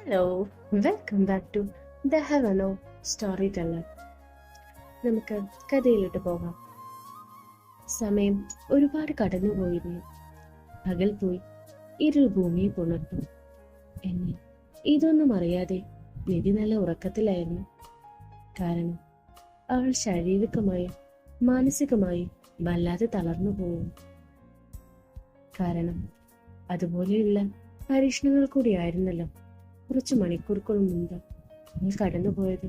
Hello, welcome back to the heaveno storyteller. നമുക്ക് കഥയിലോട്ട് പോകാം. സമയം ഒരുപാട് കടന്നുപോയിരുന്നു. പകൽ പോയി ഇരുൾ ഭൂമിയെ പുണർന്നു. എന്നാൽ ഇതൊന്നും അറിയാതെ നിധി നല്ല ഉറക്കത്തിലായിരുന്നു. കാരണം അവൾ ശാരീരികമായും മാനസികമായും വല്ലാതെ തളർന്നു പോകും. കാരണം അതുപോലെയുള്ള പരീക്ഷണങ്ങൾ കൂടിയായിരുന്നല്ലോ കുറച്ച് മണിക്കൂറുകൾ മുമ്പ് അവൾ കടന്നുപോയത്.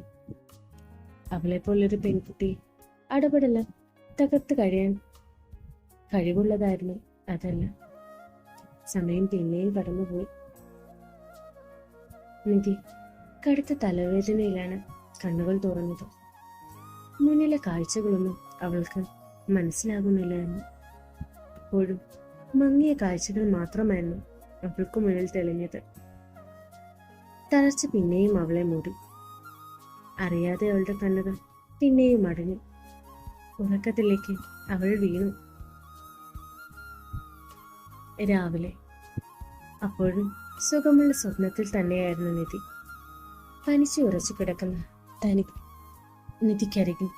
അവളെ പോലൊരു പെൺകുട്ടി അടപടലം തകർത്ത് കഴിയാൻ കഴിവുള്ളതായിരുന്നു അതല്ല. സമയം പിന്നെയും കടന്നുപോയി. നിധി കടുത്ത തലവേദനയിലാണ് കണ്ണുകൾ തുറന്നത്. മുന്നിലെ കാഴ്ചകളൊന്നും അവൾക്ക് മനസ്സിലാകുന്നില്ലായിരുന്നു. അപ്പോഴും മങ്ങിയ കാഴ്ചകൾ മാത്രമായിരുന്നു അവൾക്ക് മുന്നിൽ തെളിഞ്ഞത്. തളർച്ച പിന്നെയും അവളെ മൂടി. അറിയാതെ അവളുടെ കണ്ണുകൾ പിന്നെയും അടഞ്ഞു. ഉറക്കത്തിലേക്ക് അവൾ വീണു. രാവിലെ അപ്പോഴും സുഖമുള്ള സ്വപ്നത്തിൽ തന്നെയായിരുന്നു നിധി. പനിച്ചു ഉറച്ചു കിടക്കുന്ന നിധിക്കരികിൽ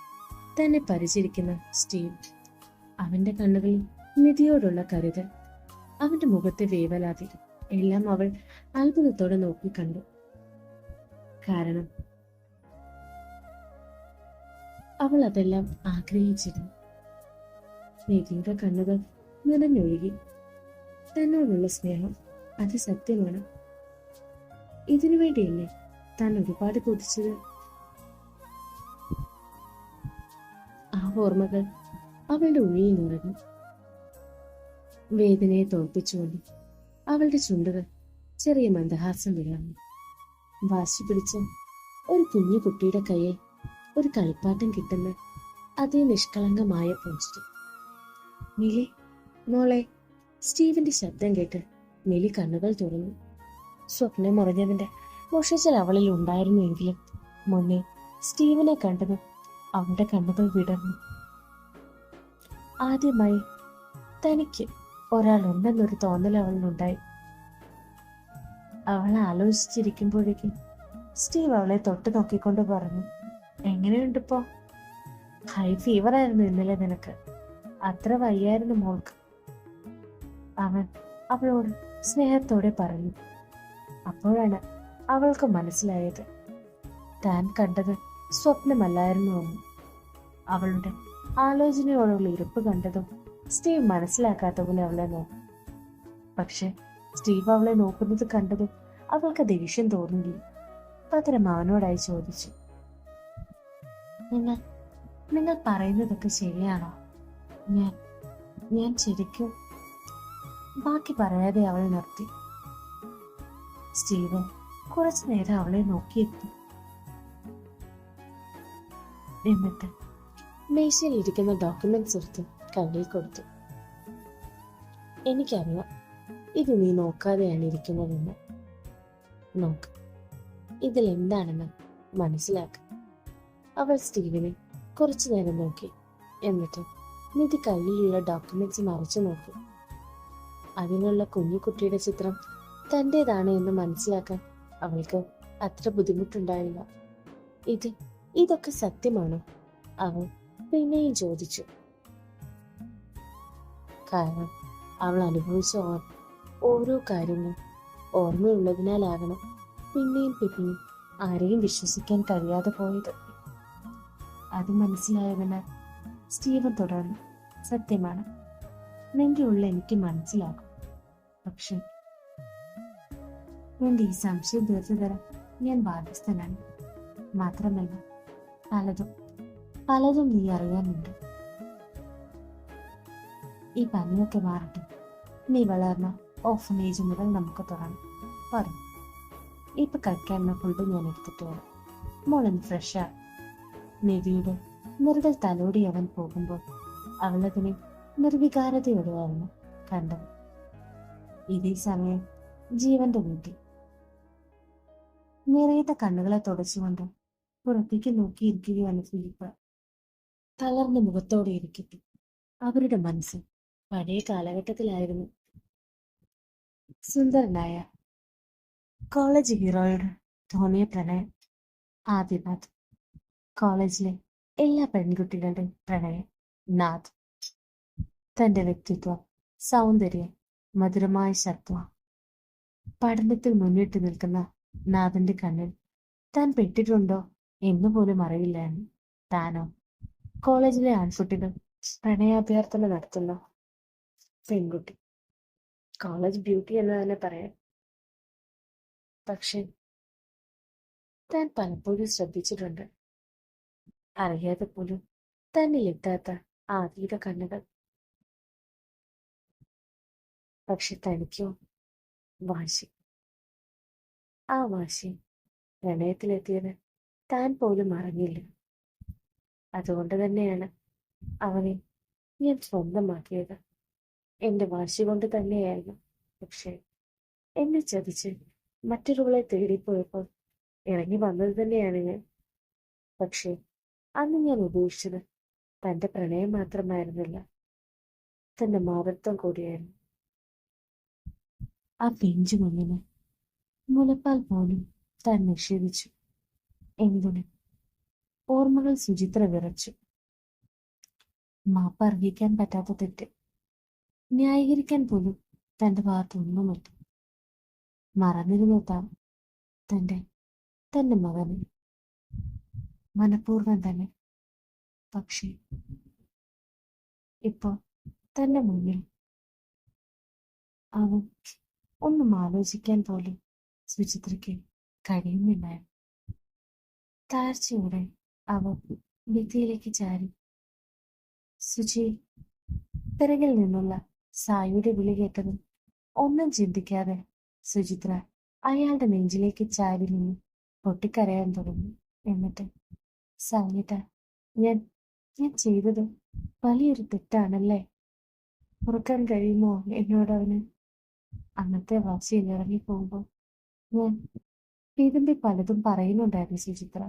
തന്നെ പരിചരിക്കുന്ന സ്റ്റീവ്. അവന്റെ കണ്ണുകളിൽ നിധിയോടുള്ള കരുതൽ, അവന്റെ മുഖത്തെ വേവലാതി എല്ലാം അവൾ അത്ഭുതത്തോടെ നോക്കി കണ്ടു. കാരണം അവൾ അതെല്ലാം ആഗ്രഹിച്ചിരുന്നു. നിധിയുടെ കണ്ണുകൾ നിറഞ്ഞൊഴുകി. തന്നോടുള്ള സ്നേഹം അത് സത്യമാണ്. ഇതിനു വേണ്ടിയല്ലേ താൻ ഒരുപാട് കൊതിച്ചത്. ആ ഓർമ്മകൾ അവളുടെ ഉള്ളിൽ നിറഞ്ഞു. വേദനയെ തോൽപ്പിച്ചുകൊണ്ട് അവളുടെ ചുണ്ടുകൾ ചെറിയ മന്ദഹാസം വിളർന്നു. വാശി പിടിച്ച ഒരു കുഞ്ഞു കുട്ടിയുടെ കയ്യിൽ ഒരു കളിപ്പാട്ടം കിട്ടുന്ന അതേ നിഷ്കളങ്കമായ പോസ്റ്റ്. മിലി, മോളെ. സ്റ്റീവിന്റെ ശബ്ദം കേട്ട് മിലി കണ്ണുകൾ തുറന്നു. സ്വപ്നം മുറഞ്ഞതിന്റെ മോഷച്ചൽ അവളിൽ ഉണ്ടായിരുന്നുവെങ്കിലും മുന്നേ സ്റ്റീവിനെ കണ്ടതും അവളുടെ കണ്ണുകൾ വിടർന്നു. ആദ്യമായി തനിക്ക് ഒരാൾ ഉണ്ടെന്നൊരു തോന്നൽ അവളിലുണ്ടായി. അവൾ ആലോചിച്ചിരിക്കുമ്പോഴേക്കും സ്റ്റീവ് അവളെ തൊട്ട് നോക്കിക്കൊണ്ട് പറഞ്ഞു, എങ്ങനെയുണ്ടിപ്പോ? ഹൈ ഫീവർ ആയിരുന്നു ഇന്നലെ നിനക്ക്. അത്ര വയ്യായിരുന്നു മോൾക്ക്. അവൻ അവളോട് സ്നേഹത്തോടെ പറഞ്ഞു. അപ്പോഴാണ് അവൾക്ക് മനസ്സിലായത് താൻ കണ്ടത് സ്വപ്നമല്ലായിരുന്നുവെന്ന്. അവളുടെ ആലോചനയോടുള്ള ഇരിപ്പ് കണ്ടതും സ്റ്റീവ് മനസ്സിലാക്കാത്ത പോലെ അവളെ നോക്കി. പക്ഷെ സ്റ്റീവ് അവളെ നോക്കുന്നത് കണ്ടതും അവൾക്ക് ദേഷ്യം തോന്നിയില്ല. പകരം അവനോടായി ചോദിച്ചു, നിങ്ങൾ പറയുന്നതൊക്കെ ശരിയാണോ? ഞാൻ ശരിക്കും? ബാക്കി പറയാതെ അവൾ നിർത്തി. സ്റ്റീവ് കുറച്ചു നേരം അവളെ നോക്കിയെത്തി. എന്നിട്ട് മേശയിൽ ഇരിക്കുന്ന ഡോക്യുമെന്റ്സ് എടുത്ത് കയ്യിൽ കൊടുത്തു. എനിക്കറിയാം ഇത് നീ നോക്കാതെയാണ് ഇരിക്കുന്നതെന്ന്. നോക്ക്, ഇതിൽ എന്താണെന്ന് മനസ്സിലാക്ക. അവൾ സ്റ്റീവിനെ കുറച്ചു നേരം നോക്കി. എന്നിട്ട് നിധി കയ്യിലുള്ള ഡോക്യുമെന്റ്സ് മറിച്ചു നോക്കി. അതിനുള്ള കുഞ്ഞുകുട്ടിയുടെ ചിത്രം തൻ്റെതാണ് എന്ന് മനസ്സിലാക്കാൻ അവൾക്ക് അത്ര ബുദ്ധിമുട്ടുണ്ടായില്ല. ഇതൊക്കെ സത്യമാണോ? അവൾ പിന്നെയും ചോദിച്ചു. കാരണം അവൾ അനുഭവിച്ച ഓരോ കാര്യങ്ങളും ഓർമ്മയുള്ളതിനാലാകണം പിന്നെയും ആരെയും വിശ്വസിക്കാൻ കഴിയാതെ പോയത്. അത് മനസ്സിലായവനാൽ സ്റ്റീവൻ തുടർന്നു, സത്യമാണ്, നിന്റെ ഉള്ളിൽ എനിക്ക് മനസ്സിലാകും. പക്ഷെ എന്റെ ഈ സംശയം തീർച്ചു തരാൻ ഞാൻ ബാധ്യസ്ഥനാണ്. മാത്രമല്ല പലതും നീ അറിയാനുണ്ട്. ഈ പനിയൊക്കെ മാറട്ടെ. നീ വളർന്ന ഓഫനേജ് മുതൽ നമുക്ക് തുടങ്ങാം. പറഞ്ഞു, ഇപ്പൊ കഴിക്കാനുള്ള ഫുഡ് ഞാൻ എടുത്തിട്ട് വരാം. മോളൊന്ന് ഫ്രഷാ. നിധിയുടെ മുറുകൽ തലോടി അവൻ പോകുമ്പോൾ അവളതിനെ നിർവികാരതയോടെയായിരുന്നു കണ്ടത്. ഇതേ സമയം ജീവന്റെ വീട്ടിൽ നിറയുന്ന കണ്ണുകളെ തുടച്ചുകൊണ്ട് പുറത്തേക്ക് നോക്കിയിരിക്കുകയാണ് ഫിലിപ്പ്. തളർന്ന മുഖത്തോടെ ഇരിക്കട്ടെ. അവരുടെ മനസ്സ് പഴയ കാലഘട്ടത്തിലായിരുന്നു. സുന്ദരനായ കോളേജ് ഹീറോയോട് തോന്നിയ പ്രണയം. ആദിനാഥ്. കോളേജിലെ എല്ലാ പെൺകുട്ടികളുടെയും പ്രണയം. നാഥ്. തന്റെ വ്യക്തിത്വം, സൗന്ദര്യം, മധുരമായ ശബ്ദം, പഠനത്തിൽ മുന്നിട്ട് നിൽക്കുന്ന നാഥന്റെ കണ്ണിൽ താൻ പെട്ടിട്ടുണ്ടോ എന്ന് പോലും അറിയില്ലായിരുന്നു. താനോ കോളേജിലെ ആൺകുട്ടികൾ പ്രണയാഭ്യർത്ഥന നടത്തുന്ന പെൺകുട്ടി. കോളേജ് ബ്യൂട്ടി എന്ന് തന്നെ പറയാം. പക്ഷെ താൻ പലപ്പോഴും ശ്രദ്ധിച്ചിട്ടുണ്ട്, അറിയാതെ പോലും തന്നിൽ എത്താത്ത ആദിയുടെ കണ്ണുകൾ. പക്ഷെ തനിക്കോ വാശി. ആ വാശി പ്രണയത്തിലെത്തിയത് താൻ പോലും അറിഞ്ഞില്ല. അതുകൊണ്ട് തന്നെയാണ് അവനെ ഞാൻ സ്വന്തമാക്കിയത്. എന്റെ വാശി കൊണ്ട് തന്നെയായിരുന്നു. പക്ഷെ എന്നെ ചതിച്ച് മറ്റൊരുവളെ തേടിപ്പോയപ്പോൾ ഇറങ്ങി വന്നത് തന്നെയാണ് ഞാൻ. പക്ഷെ അന്ന് ഞാൻ ഉപേക്ഷിച്ചത് തന്റെ പ്രണയം മാത്രമായിരുന്നില്ല, തന്റെ മാതൃത്വം കൂടിയായിരുന്നു. ആ പിഞ്ചു മുന്നിന് മുലപ്പാൽ പോലും താൻ നിഷേധിച്ചു. എന്തിന്? ഓർമ്മകൾ സുചിത്ര വിറച്ചു. മാപ്പ് അർഹിക്കാൻ പറ്റാത്ത തെറ്റ്. ന്യായീകരിക്കാൻ പോലും തന്റെ ഭാഗത്തൊന്നുമില്ല. മറന്നിരുന്നു താൻ തന്റെ തന്റെ മകനെ, മനഃപൂർവ്വം തന്നെ. പക്ഷേ ഇപ്പോ തന്റെ മുന്നിൽ അവൻ ഒന്നും ആലോചിക്കാൻ പോലും സുചിത്രയ്ക്ക് കഴിയുന്നില്ലായിരുന്നു. താഴ്ചയോടെ അവൻ ഭിത്തിയിലേക്ക് ചാരി. സുചി. പിറകിൽ നിന്നുള്ള സായിയുടെ വിളി കേട്ടതും ഒന്നും ചിന്തിക്കാതെ സുചിത്ര അയാളുടെ നെഞ്ചിലേക്ക് ചാരി നിന്ന് പൊട്ടിക്കരയാൻ തുടങ്ങി. എന്നിട്ട്, സായിട്ടാ, ഞാൻ ഞാൻ ചെയ്തത് വലിയൊരു തെറ്റാണല്ലേ? ഓർക്കാൻ കഴിയുമോ എന്നോടവന്? അന്നത്തെ വാശിയിൽ ഇറങ്ങിപ്പോകുമ്പോൾ ഞാൻ വിതുമ്പി പലതും പറയുന്നുണ്ടായിരുന്നു സുചിത്ര.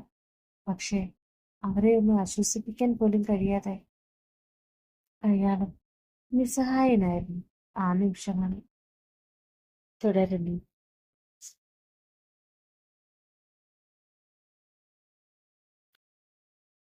പക്ഷേ അവരെ ഒന്നും ആശ്വസിപ്പിക്കാൻ പോലും കഴിയാതെ അയാളും നിസ്സഹായനായിരുന്നു ആ നിമിഷങ്ങളിൽ. തുടരുന്നു.